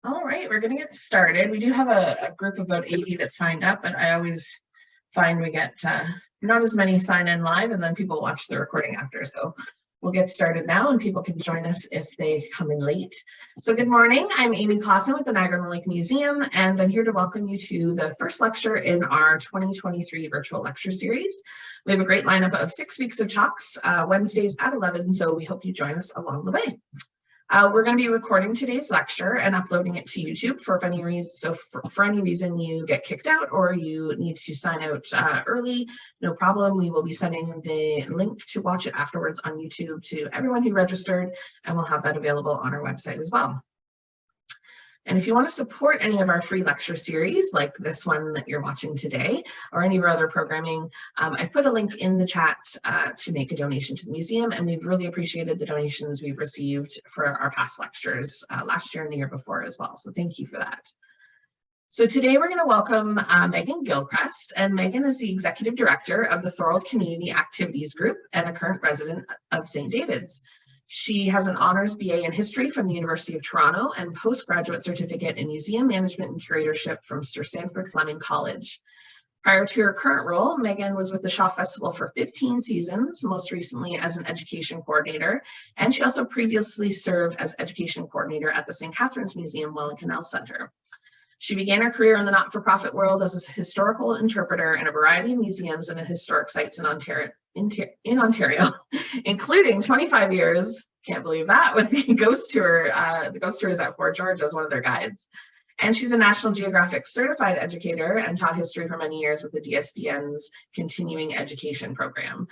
All right, we're going to get started. We do have a group of about 80 that signed up, but I always find we get not as many sign in live, and then people watch the recording after. So we'll get started now, and people can join us if they come in late. So good morning. I'm Amy Clausen with the Niagara-on-the-Lake Museum, and I'm here to welcome you to the first lecture in our 2023 virtual lecture series. We have a great lineup of 6 weeks of talks, Wednesdays at 11, so we hope you join us along the way. We're going to be recording today's lecture and uploading it to YouTube for any reason. So for any reason you get kicked out or you need to sign out early, no problem. We will be sending the link to watch it afterwards on YouTube to everyone who registered, and we'll have that available on our website as well. And if you want to support any of our free lecture series, like this one that you're watching today, or any of our other programming, I've put a link in the chat to make a donation to the museum, and we've really appreciated the donations we've received for our past lectures last year and the year before as well. So thank you for that. So today we're going to welcome Megan Gilchrist, and Megan is the Executive Director of the Thorold Community Activities Group and a current resident of St. Davids. She has an honors BA in history from the University of Toronto and postgraduate certificate in museum management and curatorship from Sir Sandford Fleming College. Prior to her current role, Megan was with the Shaw Festival for 15 seasons, most recently as an education coordinator, and she also previously served as education coordinator at the St. Catharines Museum Welland Canal Centre. She began her career in the not-for-profit world as a historical interpreter in a variety of museums and historic sites in Ontario, including 25 years, can't believe that, with the Ghost Tour. The Ghost Tour is at Fort George as one of their guides. And she's a National Geographic certified educator and taught history for many years with the DSBN's continuing education program.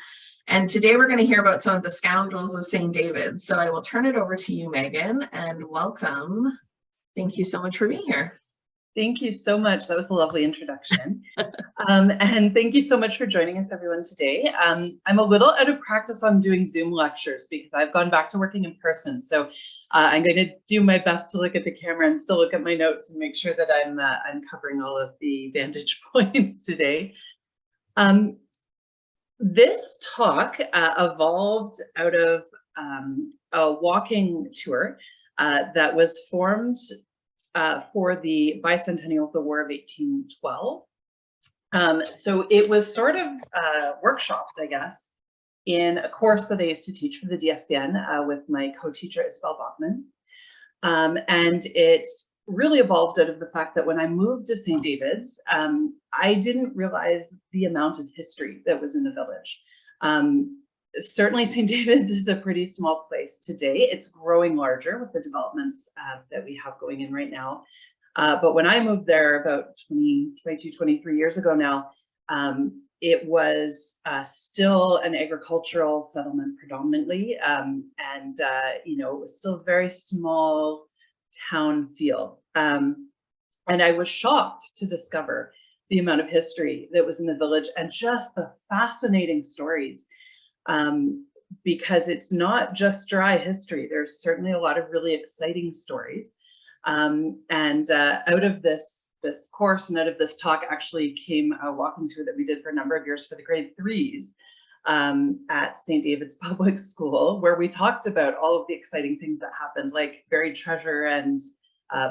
And today we're going to hear about some of the Scoundrels of St. Davids. So I will turn it over to you, Megan, and welcome. Thank you so much for being here. Thank you so much. That was a lovely introduction. And thank you so much for joining us, everyone, today. I'm a little out of practice on doing Zoom lectures because I've gone back to working in person. So I'm going to do my best to look at the camera and still look at my notes and make sure that I'm covering all of the vantage points today. This talk evolved out of a walking tour that was formed for the bicentennial of the War of 1812. So it was sort of workshopped, I guess, in a course that I used to teach for the DSBN with my co-teacher, Isabel Bachman. And it really evolved out of the fact that when I moved to St. Davids, I didn't realize the amount of history that was in the village. Certainly St. Davids is a pretty small place today. It's growing larger with the developments that we have going in right now. But when I moved there about 23 years ago now, it was still an agricultural settlement predominantly. You know, it was still a very small town feel. And I was shocked to discover the amount of history that was in the village and just the fascinating stories. Because it's not just dry history. There's certainly a lot of really exciting stories. Out of this course and out of this talk actually came a walking tour that we did for a number of years for the grade 3s at St. David's Public School, where we talked about all of the exciting things that happened, like buried treasure and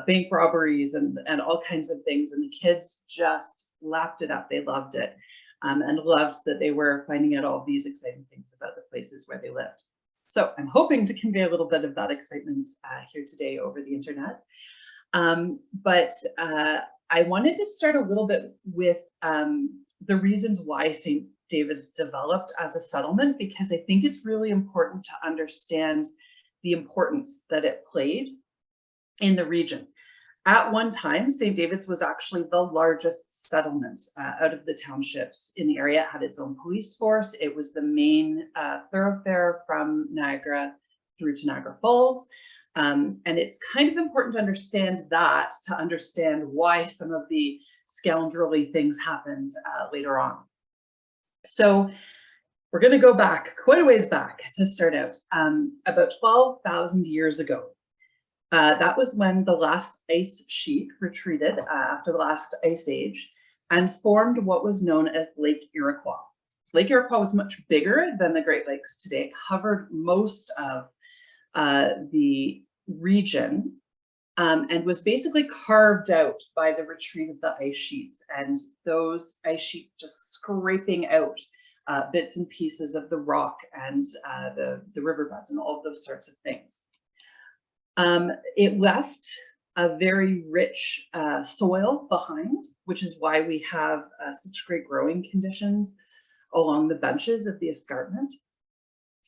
bank robberies and all kinds of things. And the kids just lapped it up. They loved it. And loved that they were finding out all these exciting things about the places where they lived. So I'm hoping to convey a little bit of that excitement here today over the internet. But I wanted to start a little bit with the reasons why St. David's developed as a settlement, because I think it's really important to understand the importance that it played in the region. At one time, St. David's was actually the largest settlement out of the townships in the area. It had its own police force. It was the main thoroughfare from Niagara through to Niagara Falls. And it's kind of important to understand that, to understand why some of the scoundrelly things happened later on. So we're going to go back quite a ways back to start out. About 12,000 years ago. That was when the last ice sheet retreated after the last ice age and formed what was known as Lake Iroquois. Lake Iroquois was much bigger than the Great Lakes today. It covered most of the region and was basically carved out by the retreat of the ice sheets, and those ice sheets just scraping out bits and pieces of the rock and the riverbeds and all of those sorts of things. It left a very rich soil behind, which is why we have such great growing conditions along the benches of the escarpment.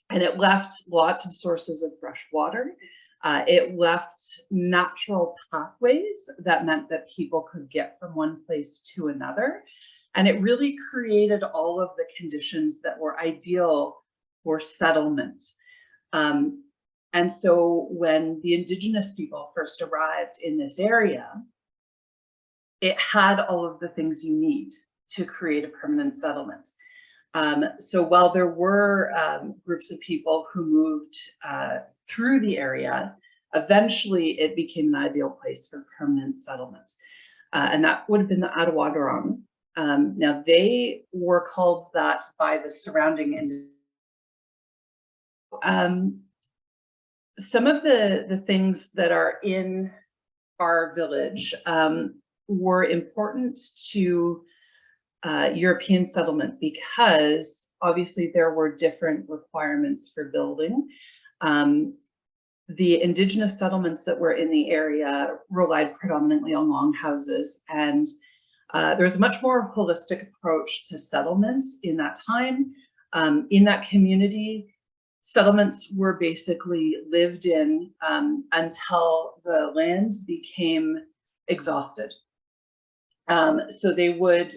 And it left lots of sources of fresh water. It left natural pathways that meant that people could get from one place to another. And it really created all of the conditions that were ideal for settlement. And so when the Indigenous people first arrived in this area, it had all of the things you need to create a permanent settlement. So while there were groups of people who moved through the area, eventually it became an ideal place for permanent settlement. And that would have been the Niagara-on-the-Lake. Now they were called that by the surrounding Indigenous. Some of the things that are in our village were important to European settlement because obviously there were different requirements for building. The Indigenous settlements that were in the area relied predominantly on longhouses, and there was a much more holistic approach to settlement in that time. In that community, settlements were basically lived in until the land became exhausted. So they would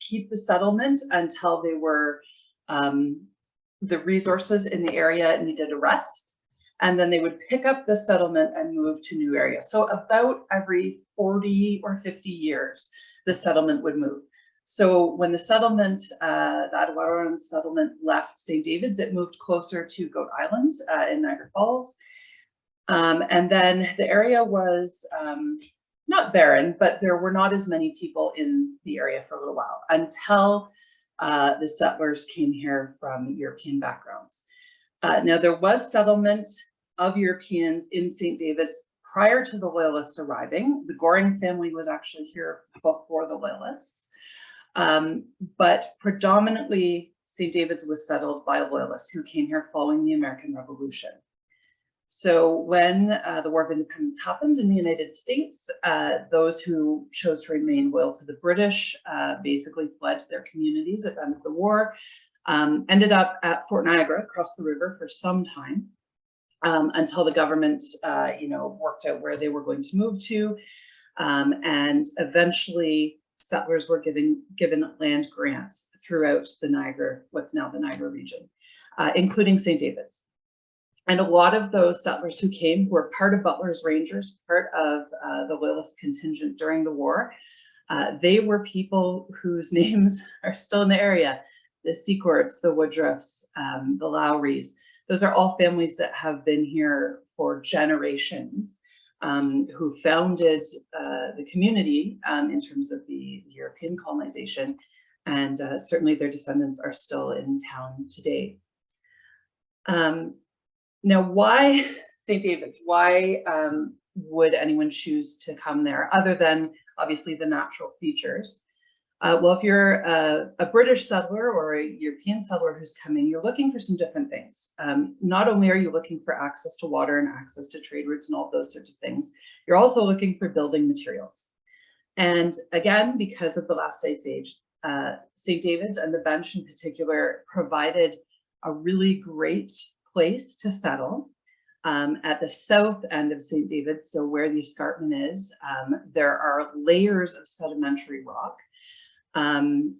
keep the settlement until they were, the resources in the area needed a rest, and then they would pick up the settlement and move to new areas. So about every 40 or 50 years, the settlement would move. So when the settlement, the Ottawa settlement left St. Davids, it moved closer to Goat Island in Niagara Falls. And then the area was not barren, but there were not as many people in the area for a little while until the settlers came here from European backgrounds. Now there was settlement of Europeans in St. Davids prior to the Loyalists arriving. The Goring family was actually here before the Loyalists. But predominantly St. Davids was settled by Loyalists who came here following the American Revolution. So when the War of Independence happened in the United States, those who chose to remain loyal to the British basically fled to their communities at the end of the war, ended up at Fort Niagara across the river for some time until the government worked out where they were going to move to, and eventually settlers were given land grants throughout the Niagara, what's now the Niagara region, including St. Davids. And a lot of those settlers who came were part of Butler's Rangers, part of the Loyalist contingent during the war. They were people whose names are still in the area: the Secourts, the Woodruffs, the Lowrys. Those are all families that have been here for generations, who founded the community in terms of the European colonization, and certainly their descendants are still in town today. Now, why St. David's? Why would anyone choose to come there other than obviously the natural features? Well, if you're a British settler or a European settler who's coming, you're looking for some different things. Not only are you looking for access to water and access to trade routes and all those sorts of things, you're also looking for building materials. And again, because of the last ice age, St. David's and the Bench in particular provided a really great place to settle. At the south end of St. David's, so where the escarpment is, there are layers of sedimentary rock.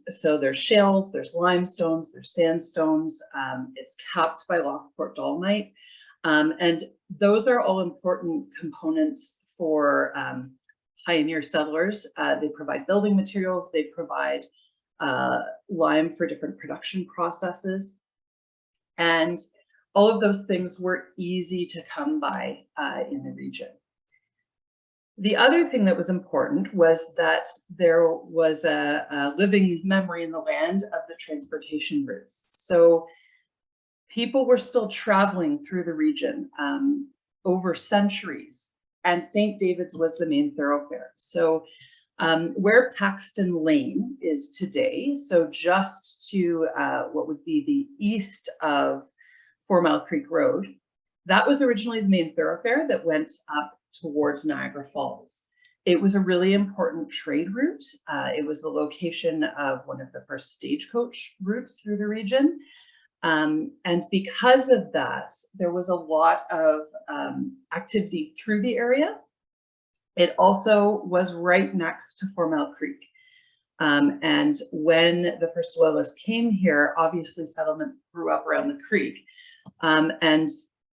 So there's shales, there's limestones, there's sandstones. It's capped by Lockport dolomite. And those are all important components for pioneer settlers. They provide building materials, they provide lime for different production processes. And all of those things were easy to come by in the region. The other thing that was important was that there was a living memory in the land of the transportation routes. So people were still traveling through the region over centuries and St. David's was the main thoroughfare. So where Paxton Lane is today, so just to what would be the east of 4 Mile Creek Road, that was originally the main thoroughfare that went up towards Niagara Falls. It was a really important trade route. It was the location of one of the first stagecoach routes through the region. And because of that, there was a lot of activity through the area. It also was right next to 4 Mile Creek. And when the first loyalists came here, obviously settlement grew up around the creek. And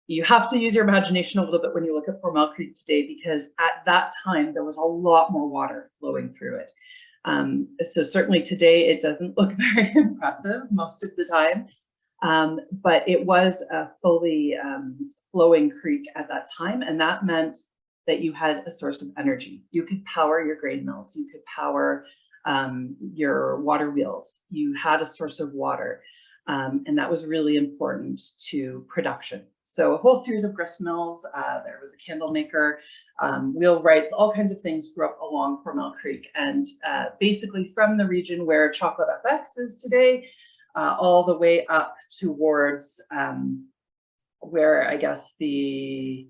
you have to use your imagination a little bit when you look at 4 Mile Creek today, because at that time there was a lot more water flowing through it. So certainly today it doesn't look very impressive most of the time, but it was a fully flowing creek at that time, and that meant that you had a source of energy. You could power your grain mills, you could power your water wheels, you had a source of water. And that was really important to production. So a whole series of grist mills, there was a candle maker, wheelwrights, all kinds of things grew up along 4 Mile Creek. And basically from the region where Chocolate FX is today, all the way up towards where I guess the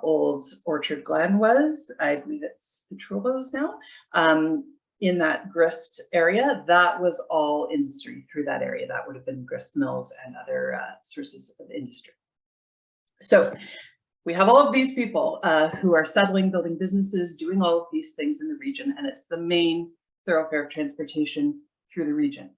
old Orchard Glen was, I believe it's Petrulo's now, in that grist area, that was all industry through that area. That would have been grist mills and other sources of industry. So we have all of these people who are settling, building businesses, doing all of these things in the region, and it's the main thoroughfare of transportation through the region,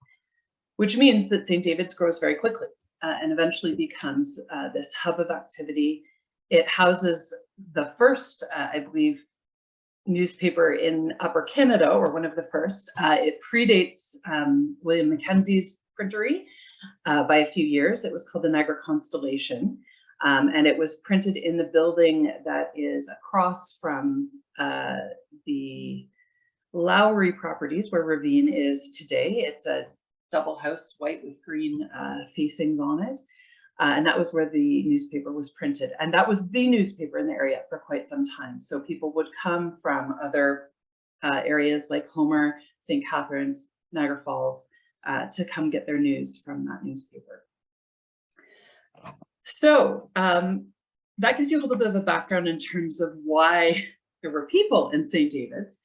which means that St. David's grows very quickly and eventually becomes this hub of activity. It houses the first, I believe, newspaper in Upper Canada, or one of the first. It predates William Mackenzie's printery by a few years. It was called the Niagara Constellation, and it was printed in the building that is across from the Lowry properties where Ravine is today. It's a double house, white with green facings on it. And that was where the newspaper was printed. And that was the newspaper in the area for quite some time. So people would come from other areas like Homer, St. Catharines, Niagara Falls, to come get their news from that newspaper. So that gives you a little bit of a background in terms of why there were people in St. David's.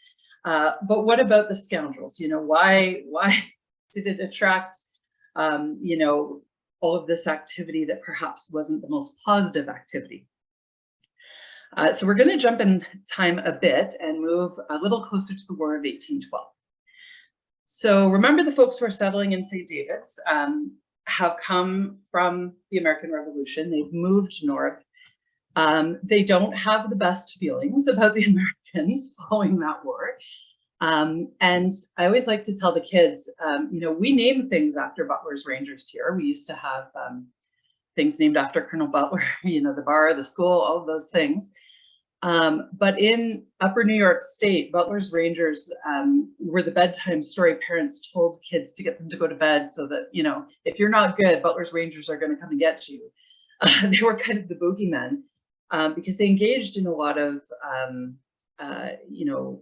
But what about the Scoundrels? You know, why did it attract, you know, all of this activity that perhaps wasn't the most positive activity? So we're going to jump in time a bit and move a little closer to the War of 1812. So remember, the folks who are settling in St. David's have come from the American Revolution. They've moved north. They don't have the best feelings about the Americans following that war. And I always like to tell the kids, you know, we name things after Butler's Rangers here. We used to have things named after Colonel Butler, you know, the bar, the school, all of those things. But in Upper New York State, Butler's Rangers were the bedtime story parents told kids to get them to go to bed, so that, you know, if you're not good, Butler's Rangers are going to come and get you. They were kind of the boogeymen because they engaged in a lot of, you know,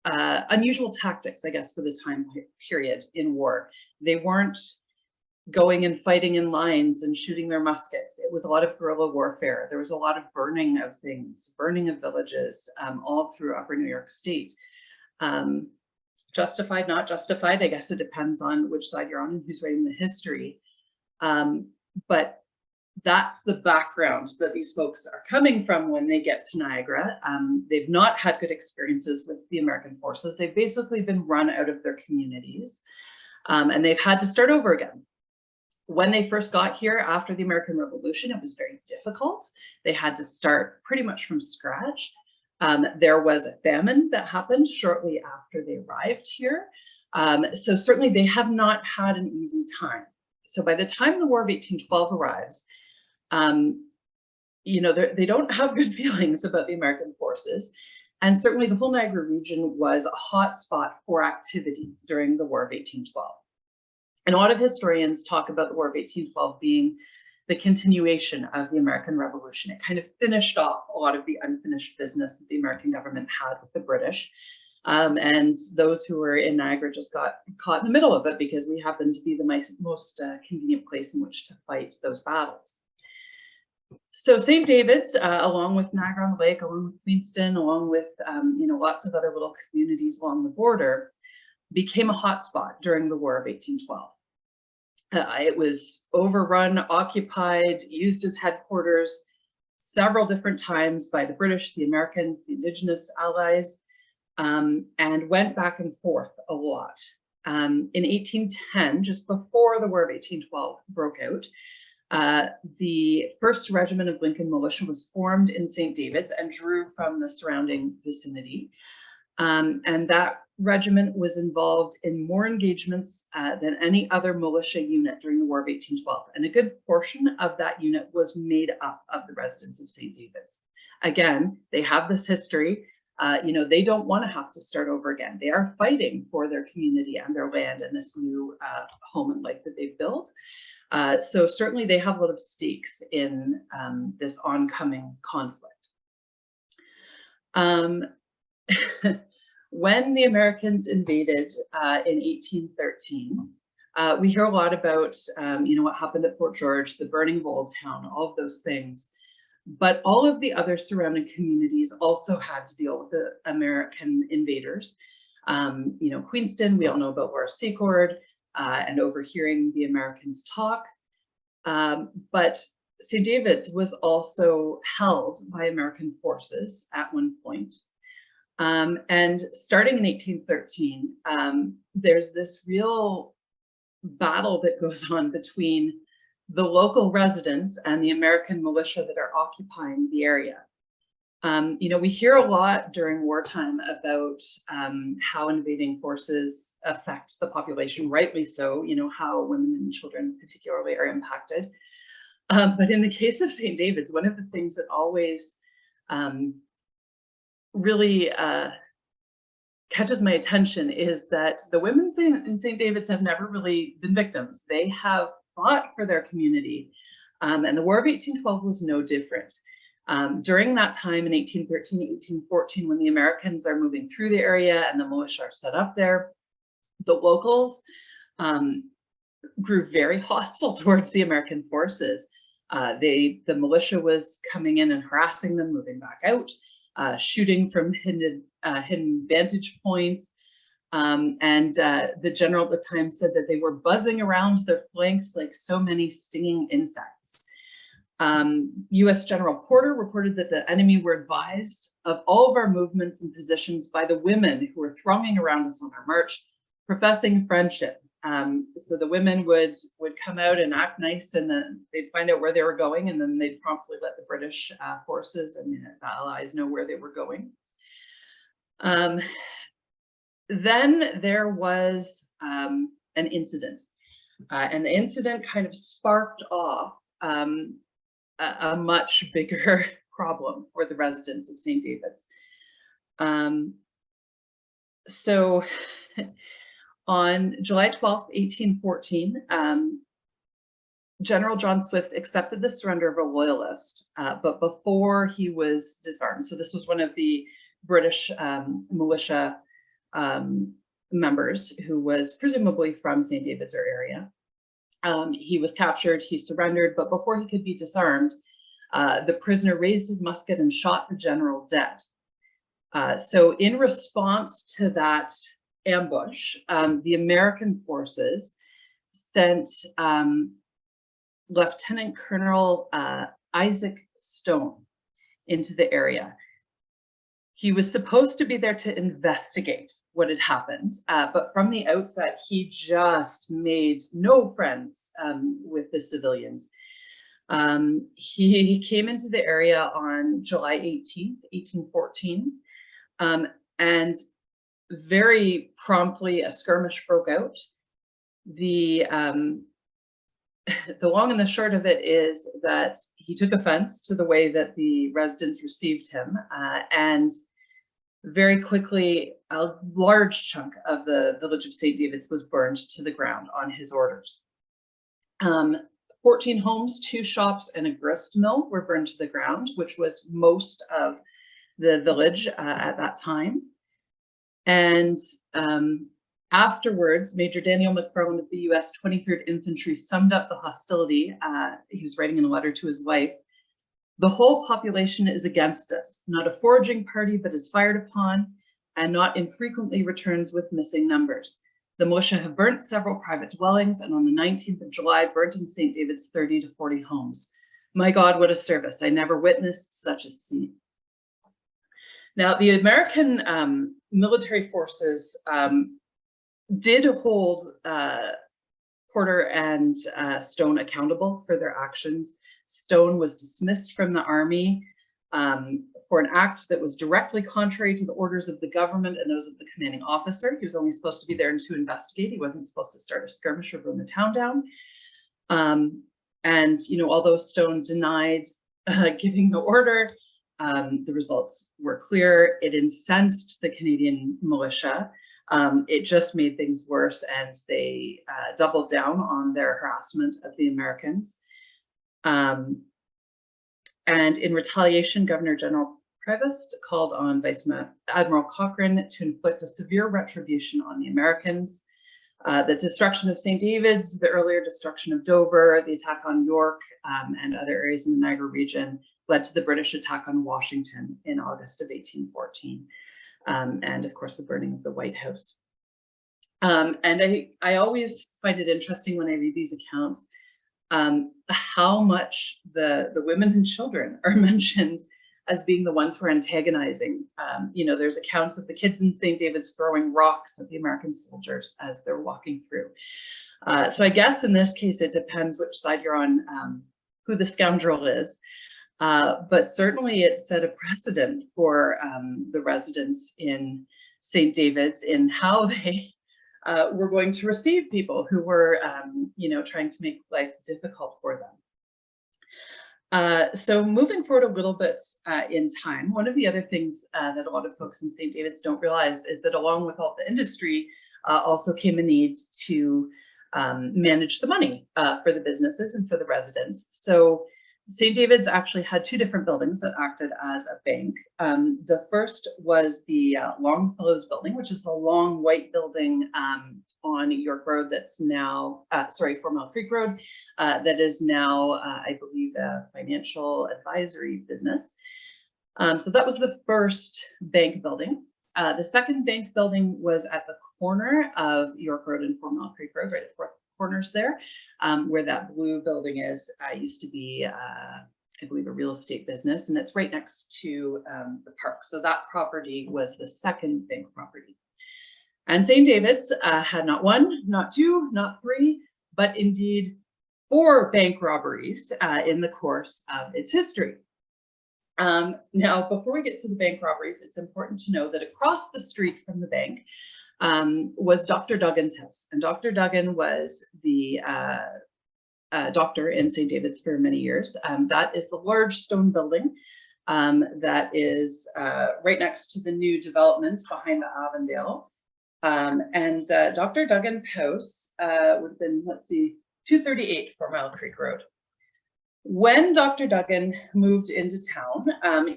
unusual tactics, I guess, for the time period in war. They weren't going and fighting in lines and shooting their muskets. It was a lot of guerrilla warfare. There was a lot of burning of things, burning of villages, all through Upper New York State. Justified, not justified, I guess it depends on which side you're on and who's writing the history. But that's the background that these folks are coming from when they get to Niagara. They've not had good experiences with the American forces. They've basically been run out of their communities, and they've had to start over again. When they first got here after the American Revolution, it was very difficult. They had to start pretty much from scratch. There was a famine that happened shortly after they arrived here. So certainly they have not had an easy time. So by the time the War of 1812 arrives, you know, they don't have good feelings about the American forces. And certainly the whole Niagara region was a hot spot for activity during the War of 1812. And a lot of historians talk about the War of 1812 being the continuation of the American Revolution. It kind of finished off a lot of the unfinished business that the American government had with the British. And those who were in Niagara just got caught in the middle of it because we happened to be the most convenient place in which to fight those battles. So St. David's, along with Niagara-on-the-Lake, along with Queenston, along with lots of other little communities along the border, became a hotspot during the War of 1812. It was overrun, occupied, used as headquarters several different times by the British, the Americans, the Indigenous allies, and went back and forth a lot. In 1810, just before the War of 1812 broke out, the 1st Regiment of Lincoln Militia was formed in St. David's and drew from the surrounding vicinity. And that regiment was involved in more engagements than any other militia unit during the War of 1812. And a good portion of that unit was made up of the residents of St. David's. Again, they have this history. They don't want to have to start over again. They are fighting for their community and their land and this new home and life that they've built. So certainly they have a lot of stakes in this oncoming conflict. When the Americans invaded in 1813, we hear a lot about what happened at Fort George, the burning of Old Town, all of those things. But all of the other surrounding communities also had to deal with the American invaders. Queenston, we all know about Laura Secord and overhearing the Americans talk. But St. David's was also held by American forces at one point. And starting in 1813, there's this real battle that goes on between the local residents and the American militia that are occupying the area. We hear a lot during wartime about how invading forces affect the population, rightly so, how women and children particularly are impacted. But in the case of St. David's, one of the things that always really catches my attention is that the women in St. David's have never really been victims. They have fought for their community. And the War of 1812 was no different. During that time in 1813, 1814, when the Americans are moving through the area and the militia are set up there, the locals grew very hostile towards the American forces. The militia was coming in and harassing them, moving back out, shooting from hidden vantage points. The general at the time said that they were buzzing around their flanks like so many stinging insects. U.S. General Porter reported that the enemy were advised of all of our movements and positions by the women who were thronging around us on our march, professing friendship. So the women would come out and act nice, and then they'd find out where they were going, and then they'd promptly let the British forces and the allies know where they were going. Then there was an incident, and the incident kind of sparked off a much bigger problem for the residents of St. David's. So on July 12th, 1814, General John Swift accepted the surrender of a loyalist, but before he was disarmed. So this was one of the British militia members who was presumably from St. David's or area. He was captured, he surrendered, but before he could be disarmed, the prisoner raised his musket and shot the general dead. So in response to that ambush, the American forces sent Lieutenant Colonel Isaac Stone into the area. He was supposed to be there to investigate what had happened, but from the outset, he just made no friends with the civilians. He came into the area on July 18th, 1814, and very promptly a skirmish broke out. The long and the short of it is that he took offense to the way that the residents received him, and very quickly a large chunk of the village of St. David's was burned to the ground on his orders. 14 homes, 2 shops, and a grist mill were burned to the ground, which was most of the village at that time. And afterwards, Major Daniel McFarland of the U.S. 23rd Infantry summed up the hostility. He was writing in a letter to his wife. "The whole population is against us, not a foraging party, but is fired upon, and not infrequently returns with missing numbers. The militia have burnt several private dwellings, and on the 19th of July, burnt in St. David's 30 to 40 homes. My God, what a service. I never witnessed such a scene." Now, the American military forces did hold Porter and Stone accountable for their actions. Stone was dismissed from the army for an act that was directly contrary to the orders of the government and those of the commanding officer. He was only supposed to be there to investigate. He wasn't supposed to start a skirmish or burn the town down. And, you know, although Stone denied giving the order, the results were clear. It incensed the Canadian militia. It just made things worse, and they doubled down on their harassment of the Americans. And in retaliation, Governor General Prevost called on Vice Admiral Cochrane to inflict a severe retribution on the Americans. The destruction of St. David's, the earlier destruction of Dover, the attack on York, and other areas in the Niagara region led to the British attack on Washington in August of 1814. And of course, the burning of the White House. And I always find it interesting when I read these accounts, how much the women and children are mentioned as being the ones who are antagonizing. You know, there's accounts of the kids in St. David's throwing rocks at the American soldiers as they're walking through. So I guess in this case, it depends which side you're on, who the scoundrel is. But certainly it set a precedent for the residents in St. David's in how they were going to receive people who were, you know, trying to make life difficult for them. So moving forward a little bit in time, one of the other things that a lot of folks in St. David's don't realize is that along with all the industry also came a need to manage the money for the businesses and for the residents. So St. David's actually had 2 different buildings that acted as a bank. The first was the Longfellows building, which is the long white building on York Road that's now, 4 Mile Creek Road, that is now, I believe, a financial advisory business. So that was the first bank building. The second bank building was at the corner of York Road and 4 Mile Creek Road, right at the fourth corners there, where that blue building is. Used to be, I believe, a real estate business, and it's right next to the park. So that property was the second bank property. And St. David's had not 1, not 2, not 3, but indeed 4 bank robberies in the course of its history. Now, before we get to the bank robberies, it's important to know that across the street from the bank was Dr. Duggan's house. And Dr. Duggan was the doctor in St. David's for many years. That is the large stone building that is right next to the new developments behind the Avondale. And Dr. Duggan's house would have been, let's see, 238 4 Mile Creek Road. When Dr. Duggan moved into town,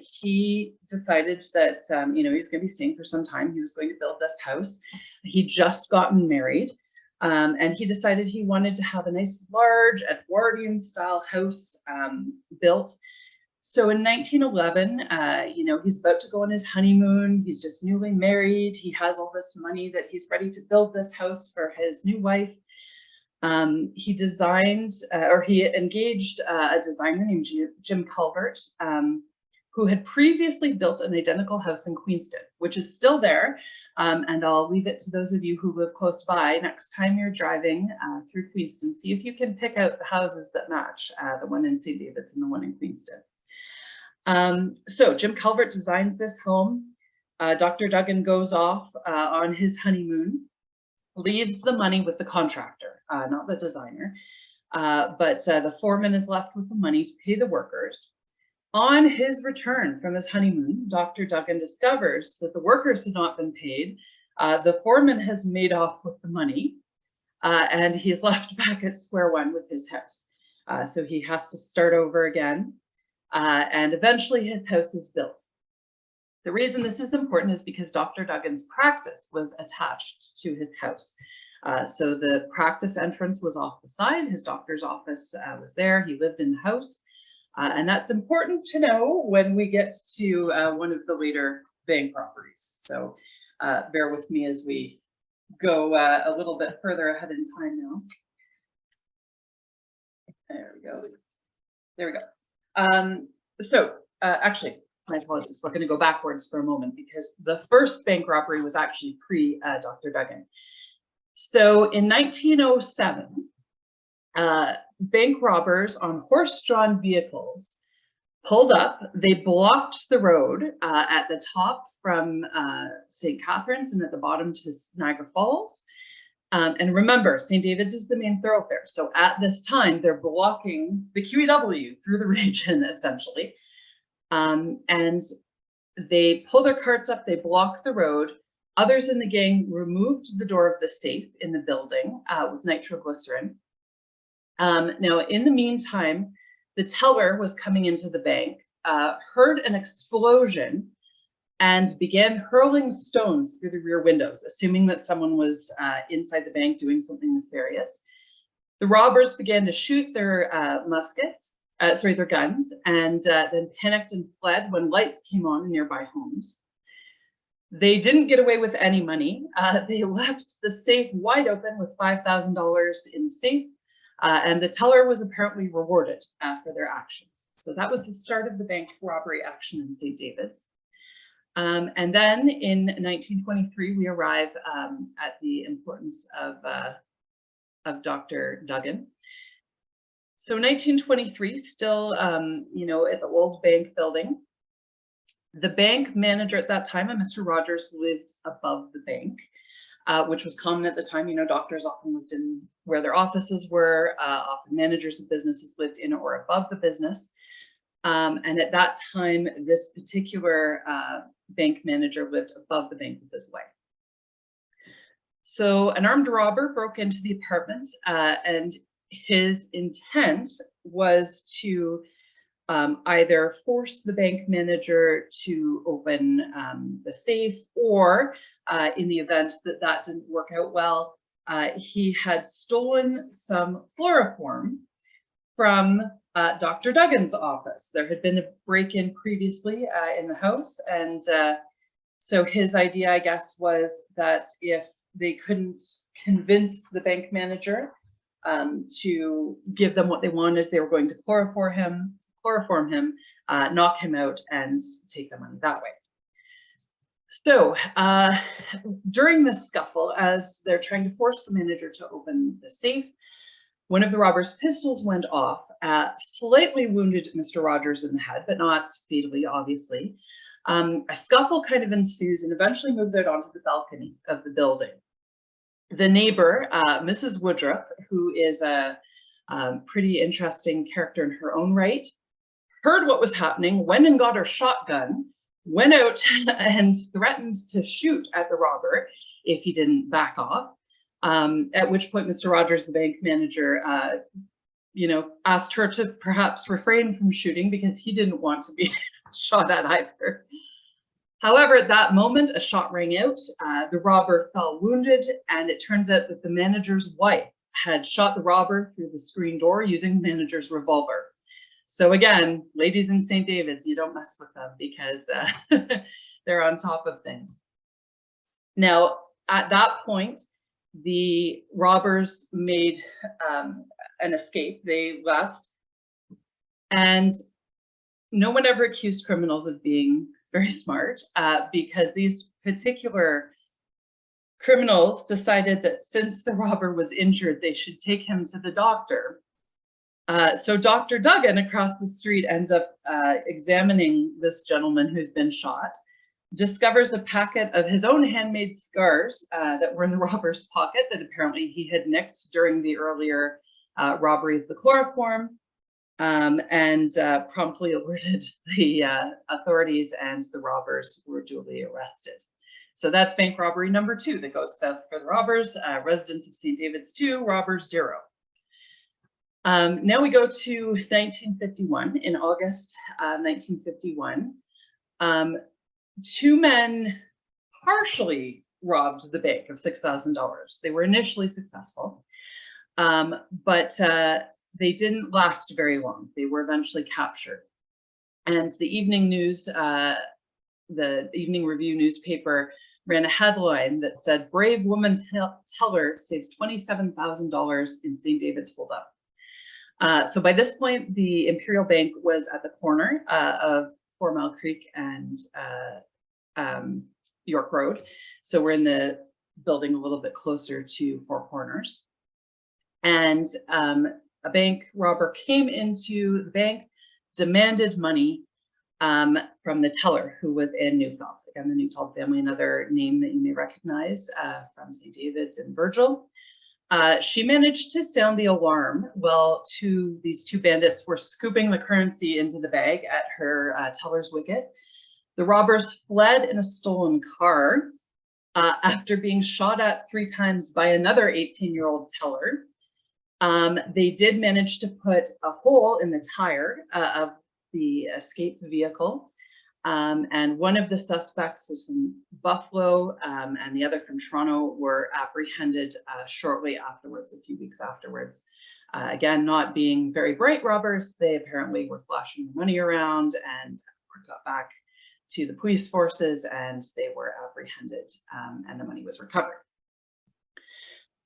he decided that, you know, he was going to be staying for some time. He was going to build this house. He'd just gotten married, and he decided he wanted to have a nice, large Edwardian style house built. So in 1911, you know, he's about to go on his honeymoon. He's just newly married. He has all this money that he's ready to build this house for his new wife. He designed, or he engaged a designer named Jim Calvert, who had previously built an identical house in Queenston, which is still there. And I'll leave it to those of you who live close by. Next time you're driving through Queenston, see if you can pick out the houses that match, the one in St. David's and the one in Queenston. So Jim Calvert designs this home. Dr. Duggan goes off on his honeymoon, leaves the money with the contractor, not the designer, but the foreman is left with the money to pay the workers. On his return from his honeymoon, Dr. Duggan discovers that the workers had not been paid. The foreman has made off with the money, and he's left back at square one with his house. So he has to start over again, and eventually his house is built. The reason this is important is because Dr. Duggan's practice was attached to his house. So the practice entrance was off the side. His doctor's office was there. He lived in the house. And that's important to know when we get to one of the later bank robberies. So bear with me as we go a little bit further ahead in time now. There we go. There we go. Actually, my apologies. We're going to go backwards for a moment because the first bank robbery was actually pre Dr. Duggan. So in 1907, bank robbers on horse-drawn vehicles pulled up. They blocked the road at the top from St. Catharines and at the bottom to Niagara Falls. And remember, St. Davids is the main thoroughfare. So at this time, they're blocking the QEW through the region, essentially. And they pull their carts up, they block the road. Others in the gang removed the door of the safe in the building with nitroglycerin. Now, in the meantime, the teller was coming into the bank, heard an explosion, and began hurling stones through the rear windows, assuming that someone was inside the bank doing something nefarious. The robbers began to shoot their their guns, and then panicked and fled when lights came on in nearby homes. They didn't get away with any money. They left the safe wide open with $5,000 in the safe, and the teller was apparently rewarded for their actions. So that was the start of the bank robbery action in St. Davids. And then in 1923, we arrive at the importance of Dr. Duggan. So 1923, still, at the old bank building. The bank manager at that time, Mr. Rogers, lived above the bank, which was common at the time. Doctors often lived in where their offices were. Often managers of businesses lived in or above the business. And at that time, this particular bank manager lived above the bank with his wife. So an armed robber broke into the apartment, and his intent was to either force the bank manager to open the safe, or in the event that that didn't work out well, he had stolen some chloroform from Dr. Duggan's office. There had been a break-in previously in the house, and so his idea, I guess, was that if they couldn't convince the bank manager to give them what they wanted, they were going to chloroform him, knock him out, and take the money that way. So during this scuffle, as they're trying to force the manager to open the safe, one of the robbers' pistols went off, slightly wounded Mr. Rogers in the head, but not fatally, obviously. A scuffle kind of ensues and eventually moves out onto the balcony of the building. The neighbor, Mrs. Woodruff, who is a pretty interesting character in her own right, heard what was happening, went and got her shotgun, went out and threatened to shoot at the robber if he didn't back off. At which point Mr. Rogers, the bank manager, asked her to perhaps refrain from shooting because he didn't want to be shot at either. However, at that moment, a shot rang out. The robber fell wounded, and it turns out that the manager's wife had shot the robber through the screen door using the manager's revolver. So again, ladies in St. Davids, you don't mess with them because they're on top of things. Now, at that point, the robbers made an escape. They left, and no one ever accused criminals of being very smart, because these particular criminals decided that since the robber was injured, they should take him to the doctor. So Dr. Duggan across the street ends up examining this gentleman who's been shot, discovers a packet of his own handmade scars that were in the robber's pocket that apparently he had nicked during the earlier robbery of the chloroform, and promptly alerted the authorities, and the robbers were duly arrested. So that's bank robbery number 2 that goes south for the robbers. Residents of St. David's 2, robbers 0. Now we go to 1951. In August 1951, two men partially robbed the bank of $6,000. They were initially successful, but they didn't last very long. They were eventually captured. And the Evening News, the Evening Review newspaper ran a headline that said, "Brave woman teller saves $27,000 in St. David's holdup." So by this point, the Imperial Bank was at the corner of 4 Mile Creek and York Road. So we're in the building a little bit closer to Four Corners. And a bank robber came into the bank, demanded money from the teller, who was Anne Neufeld. Again, the Neufeld family, another name that you may recognize from St. David's and Virgil. She managed to sound the alarm while these two bandits were scooping the currency into the bag at her teller's wicket. The robbers fled in a stolen car after being shot at 3 times by another 18-year-old teller. They did manage to put a hole in the tire of the escape vehicle. And one of the suspects was from Buffalo, and the other from Toronto were apprehended shortly afterwards, a few weeks afterwards. Again, not being very bright robbers, they apparently were flashing money around and got back to the police forces, and they were apprehended, and the money was recovered.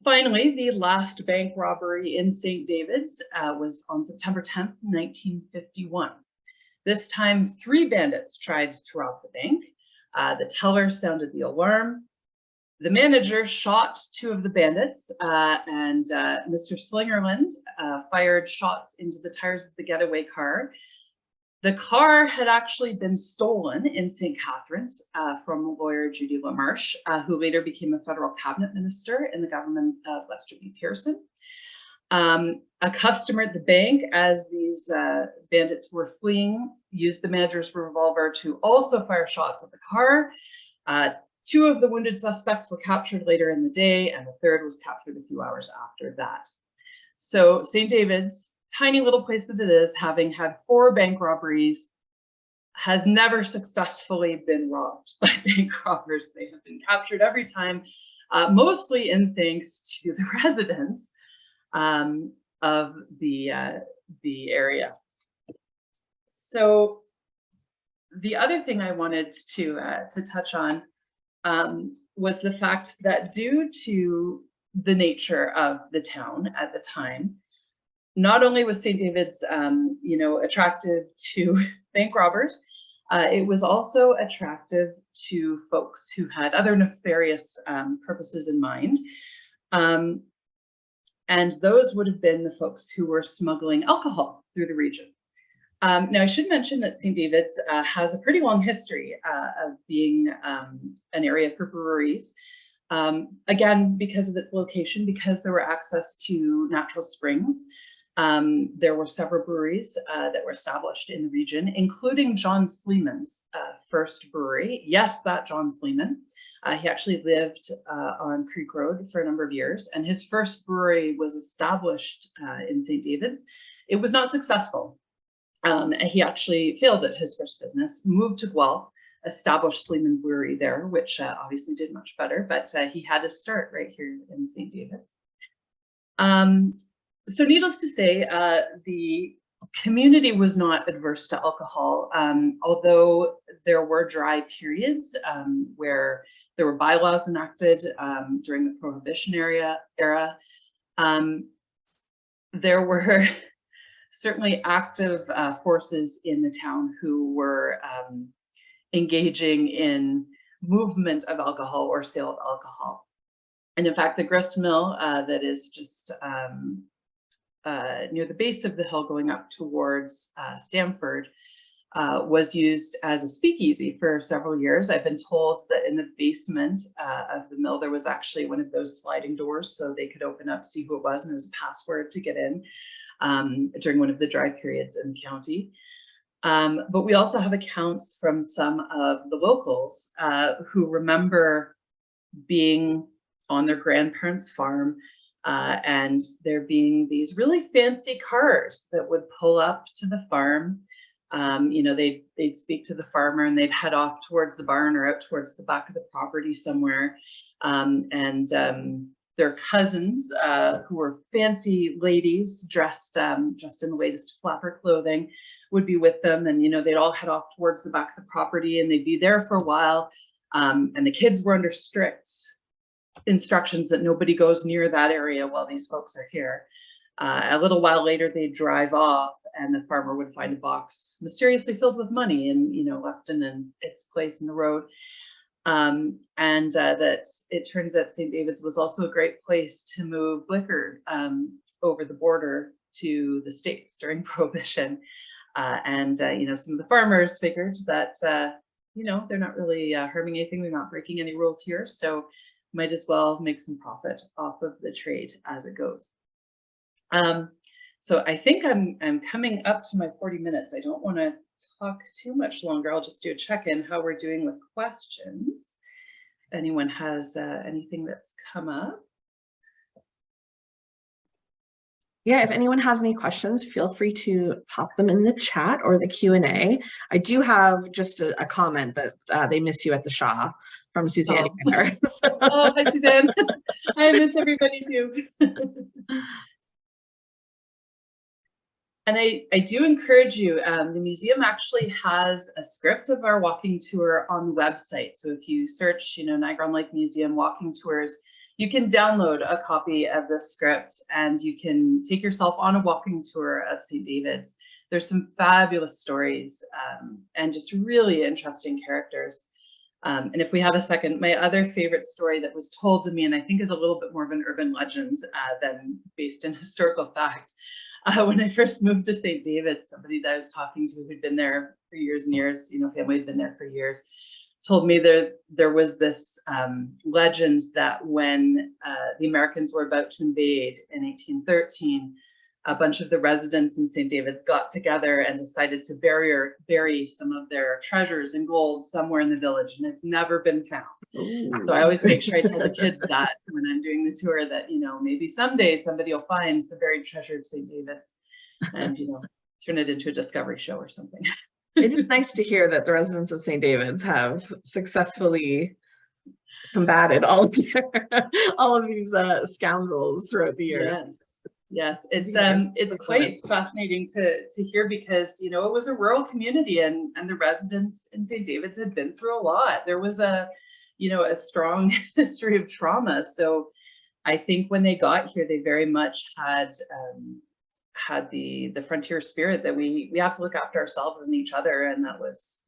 Finally, the last bank robbery in St. David's was on September 10th, 1951. This time, 3 bandits tried to rob the bank. The teller sounded the alarm. The manager shot 2 of the bandits, and Mr. Slingerland fired shots into the tires of the getaway car. The car had actually been stolen in St. Catharines from lawyer Judy LaMarche, who later became a federal cabinet minister in the government of Lester B. Pearson. A customer at the bank, as these bandits were fleeing, used the manager's revolver to also fire shots at the car. 2 of the wounded suspects were captured later in the day, and the 3rd was captured a few hours after that. So St. David's, tiny little place that it is, having had 4 bank robberies, has never successfully been robbed by bank robbers. They have been captured every time, mostly in thanks to the residents of the area. So the other thing I wanted to touch on was the fact that due to the nature of the town at the time, not only was St. David's, attractive to bank robbers, it was also attractive to folks who had other nefarious purposes in mind. And those would have been the folks who were smuggling alcohol through the region. Now, I should mention that St. David's has a pretty long history of being an area for breweries. Again, because of its location, because there were access to natural springs. There were several breweries that were established in the region, including John Sleeman's first brewery. Yes, that John Sleeman. He actually lived on Creek Road for a number of years, and his first brewery was established in St. David's. It was not successful. He actually failed at his first business, moved to Guelph, established Sleeman Brewery there, which obviously did much better, but he had to start right here in St. David's. So needless to say, the community was not adverse to alcohol, although there were dry periods where there were bylaws enacted during the Prohibition era. There were certainly active forces in the town who were engaging in movement of alcohol or sale of alcohol. And in fact, the grist mill that is just near the base of the hill going up towards Stamford was used as a speakeasy for several years. I've been told that in the basement of the mill, there was actually one of those sliding doors so they could open up, see who it was, and there was a password to get in during one of the dry periods in the county. But we also have accounts from some of the locals who remember being on their grandparents' farm, and there being these really fancy cars that would pull up to the farm. You know, they'd speak to the farmer and they'd head off towards the barn or out towards the back of the property somewhere. Their cousins, who were fancy ladies dressed in the latest flapper clothing, would be with them, and you know, they'd all head off towards the back of the property and they'd be there for a while. And the kids were under strict instructions that nobody goes near that area while these folks are here. A little while later, they'd drive off and the farmer would find a box mysteriously filled with money and, you know, left in its place in the road. That it turns out St. David's was also a great place to move liquor over the border to the States during Prohibition. You know, some of the farmers figured that, you know, they're not really harming anything, they're not breaking any rules here, so might as well make some profit off of the trade as it goes. So I think I'm coming up to my 40 minutes. I don't want to talk too much longer. I'll just do a check-in how we're doing with questions. If anyone has anything that's come up. Yeah, if anyone has any questions, feel free to pop them in the chat or the Q&A. I do have just a comment that they miss you at the Shaw from Suzanne. Oh, hi, Suzanne. I miss everybody too. And I do encourage you, the museum actually has a script of our walking tour on the website. So if you search, you know, Niagara-on-the-Lake Museum walking tours, you can download a copy of the script and you can take yourself on a walking tour of St. David's. There's some fabulous stories and just really interesting characters. And if we have a second, my other favorite story that was told to me, and I think is a little bit more of an urban legend than based in historical fact, when I first moved to St. David's, somebody that I was talking to who'd been there for years and years, you know, family had been there for years, told me there was this legend that when the Americans were about to invade in 1813, a bunch of the residents in St. David's got together and decided to bury some of their treasures and gold somewhere in the village, and it's never been found. Ooh. So I always make sure I tell the kids that when I'm doing the tour, that, you know, maybe someday somebody will find the buried treasure of St. David's and, you know, turn it into a discovery show or something. It is nice to hear that the residents of St. David's have successfully combated all of these scoundrels throughout the year. Yes. Yes, it's quite fascinating to hear because, you know, it was a rural community and the residents in St. David's had been through a lot. There was a strong history of trauma. So I think when they got here, they very much had the frontier spirit that we have to look after ourselves and each other. And that was,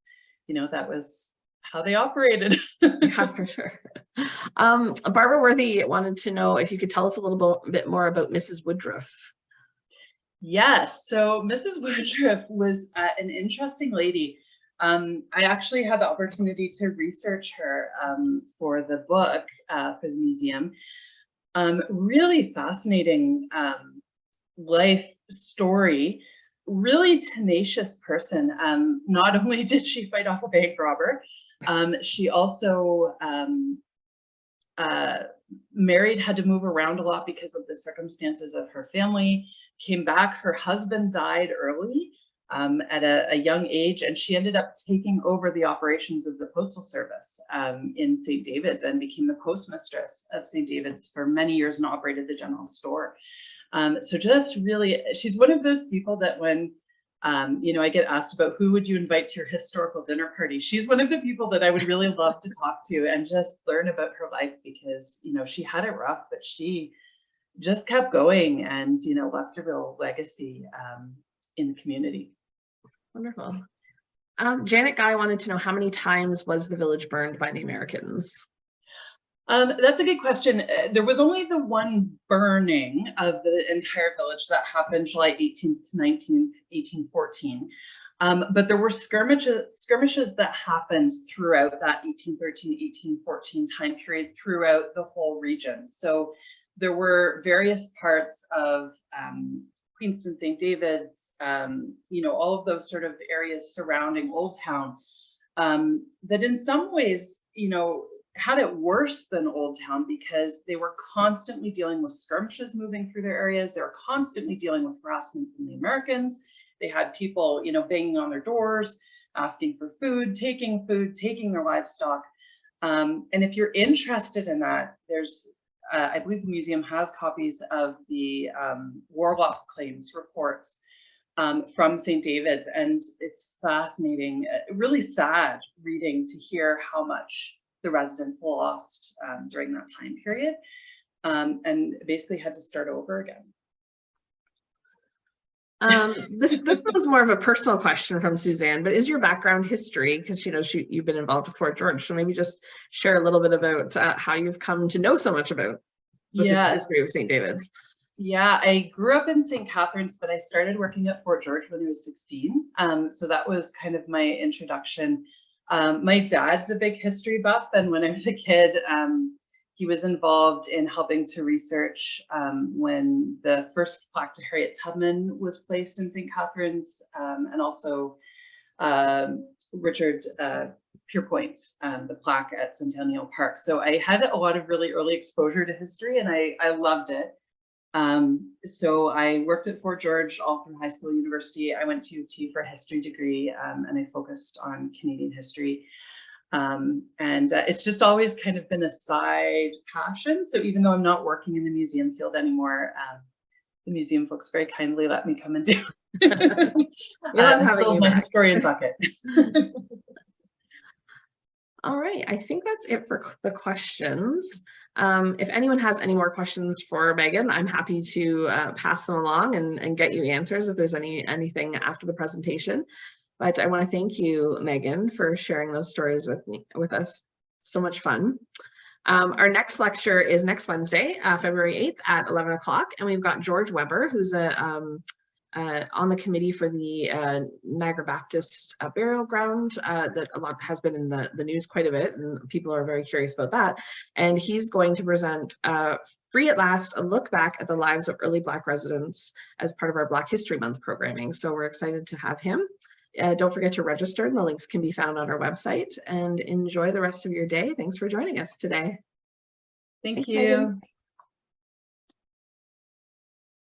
you know, that was how they operated. Yeah, for sure. Barbara Worthy wanted to know if you could tell us a little bit more about Mrs. Woodruff. Yes, so Mrs. Woodruff was an interesting lady. I actually had the opportunity to research her for the book for the museum. Really fascinating life story. Really tenacious person. Not only did she fight off a bank robber, she also married, had to move around a lot because of the circumstances of her family, came back, her husband died early at a young age, and she ended up taking over the operations of the postal service in St. David's and became the postmistress of St. David's for many years and operated the general store. So just really, she's one of those people that when you know, I get asked about who would you invite to your historical dinner party. She's one of the people that I would really love to talk to and just learn about her life because, you know, she had it rough, but she just kept going and, you know, left a real legacy in the community. Wonderful. Janet Guy wanted to know how many times was the village burned by the Americans? That's a good question. There was only the one burning of the entire village that happened July 18th to 19th, 1814. But there were skirmishes that happened throughout that 1813, 1814 time period throughout the whole region. So there were various parts of Queenston, St. David's, you know, all of those sort of areas surrounding Old Town that in some ways, you know, had it worse than Old Town because they were constantly dealing with skirmishes moving through their areas. They were constantly dealing with harassment from the Americans. They had people, you know, banging on their doors, asking for food, taking their livestock. And if you're interested in that, there's, I believe the museum has copies of the war loss claims reports from St. David's, and it's fascinating, really sad reading to hear how much the residents lost during that time period, and basically had to start over again. This was more of a personal question from Suzanne, but is your background history, because you've been involved with Fort George, so maybe just share a little bit about how you've come to know so much about the history of St. David's. Yeah, I grew up in St. Catharines, but I started working at Fort George when I was 16. So that was kind of my introduction. My dad's a big history buff, and when I was a kid, he was involved in helping to research when the first plaque to Harriet Tubman was placed in St. Catharines, and also Richard Pierpoint, the plaque at Centennial Park. So I had a lot of really early exposure to history, and I loved it. So I worked at Fort George all through high school, university. I went to UT for a history degree, and I focused on Canadian history. And it's just always kind of been a side passion. So even though I'm not working in the museum field anymore, the museum folks very kindly let me come and do my historian bucket. All right, I think that's it for the questions. If anyone has any more questions for Megan, I'm happy to pass them along and get you answers if there's anything after the presentation. But I want to thank you, Megan, for sharing those stories with us. So much fun. Our next lecture is next Wednesday, February 8th at 11 o'clock, and we've got George Weber, who's on the committee for the Niagara Baptist burial ground that has been in the news quite a bit, and people are very curious about that. And he's going to present Free at Last, a look back at the lives of early Black residents as part of our Black History Month programming. So we're excited to have him. Don't forget to register, and the links can be found on our website, and enjoy the rest of your day. Thanks for joining us today. Thank you. Megan.